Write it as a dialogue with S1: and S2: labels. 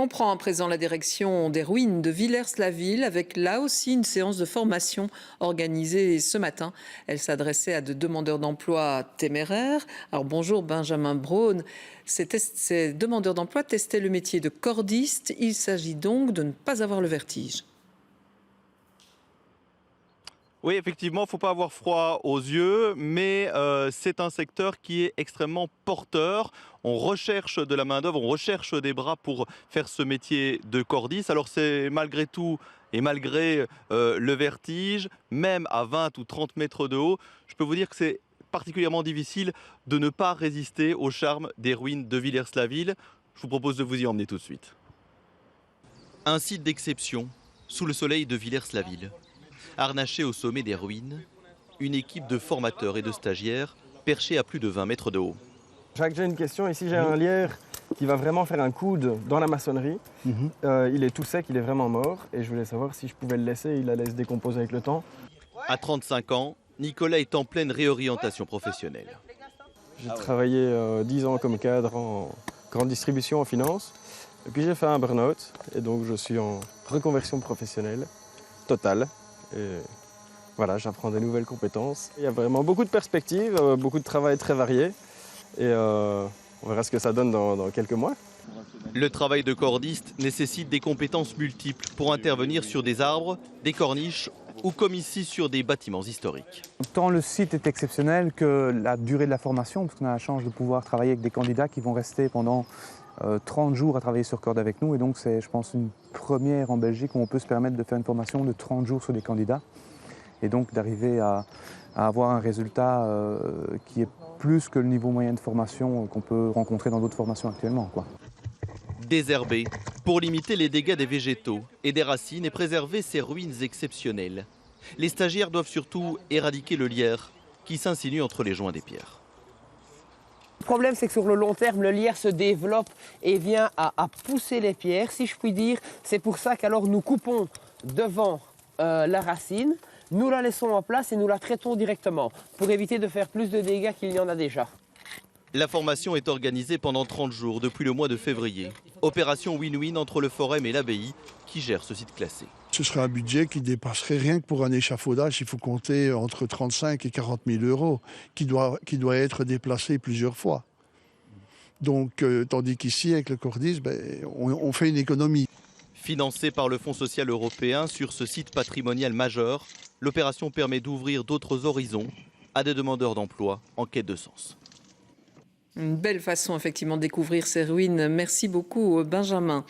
S1: On prend à présent la direction des ruines de Villers-la-Ville avec là aussi une séance de formation organisée ce matin. Elle s'adressait à de demandeurs d'emploi téméraires. Alors bonjour Benjamin Braun. Ces demandeurs d'emploi testaient le métier de cordiste. Il s'agit donc de ne pas avoir le vertige.
S2: Oui, effectivement, il ne faut pas avoir froid aux yeux, mais c'est un secteur qui est extrêmement porteur. On recherche de la main-d'œuvre, on recherche des bras pour faire ce métier de cordiste. Alors c'est malgré tout et malgré le vertige, même à 20 ou 30 mètres de haut, je peux vous dire que c'est particulièrement difficile de ne pas résister au charme des ruines de Villers-la-Ville. Je vous propose de vous y emmener tout de suite. Un site d'exception, sous le soleil de Villers-la-Ville. Harnachée au sommet des ruines, une équipe de formateurs et de stagiaires perchés à plus de 20 mètres de haut.
S3: Jacques, j'ai une question. Ici, j'ai un lierre qui va vraiment faire un coude dans la maçonnerie. Il est tout sec, il est vraiment mort. Et je voulais savoir si je pouvais le laisser, il allait se décomposer avec le temps.
S2: À 35 ans, Nicolas est en pleine réorientation professionnelle.
S3: J'ai travaillé 10 ans comme cadre en grande distribution en finance. Et puis j'ai fait un burn-out. Et donc je suis en reconversion professionnelle totale. Et voilà, j'apprends des nouvelles compétences. Il y a vraiment beaucoup de perspectives, beaucoup de travail très varié. Et on verra ce que ça donne dans quelques mois.
S2: Le travail de cordiste nécessite des compétences multiples pour intervenir sur des arbres, des corniches ou comme ici sur des bâtiments historiques.
S4: Tant le site est exceptionnel que la durée de la formation, parce qu'on a la chance de pouvoir travailler avec des candidats qui vont rester pendant 30 jours à travailler sur corde avec nous. Et donc c'est, je pense, une première en Belgique où on peut se permettre de faire une formation de 30 jours sur des candidats. Et donc d'arriver à avoir un résultat qui est plus que le niveau moyen de formation qu'on peut rencontrer dans d'autres formations actuellement, quoi.
S2: Désherber pour limiter les dégâts des végétaux et des racines et préserver ces ruines exceptionnelles. Les stagiaires doivent surtout éradiquer le lierre qui s'insinue entre les joints des pierres.
S5: Le problème, c'est que sur le long terme, le lierre se développe et vient à pousser les pierres, si je puis dire. C'est pour ça qu'alors nous coupons devant la racine, nous la laissons en place et nous la traitons directement pour éviter de faire plus de dégâts qu'il y en a déjà.
S2: La formation est organisée pendant 30 jours depuis le mois de février. Opération win-win entre le Forum et l'abbaye qui gère ce site classé.
S6: Ce serait un budget qui dépasserait rien que pour un échafaudage. Il faut compter entre 35 et 40 000 euros qui doit être déplacé plusieurs fois. Donc, tandis qu'ici, avec le cordiste, on fait une économie.
S2: Financée par le Fonds social européen sur ce site patrimonial majeur, l'opération permet d'ouvrir d'autres horizons à des demandeurs d'emploi en quête de sens.
S1: Une belle façon effectivement de découvrir ces ruines. Merci beaucoup Benjamin.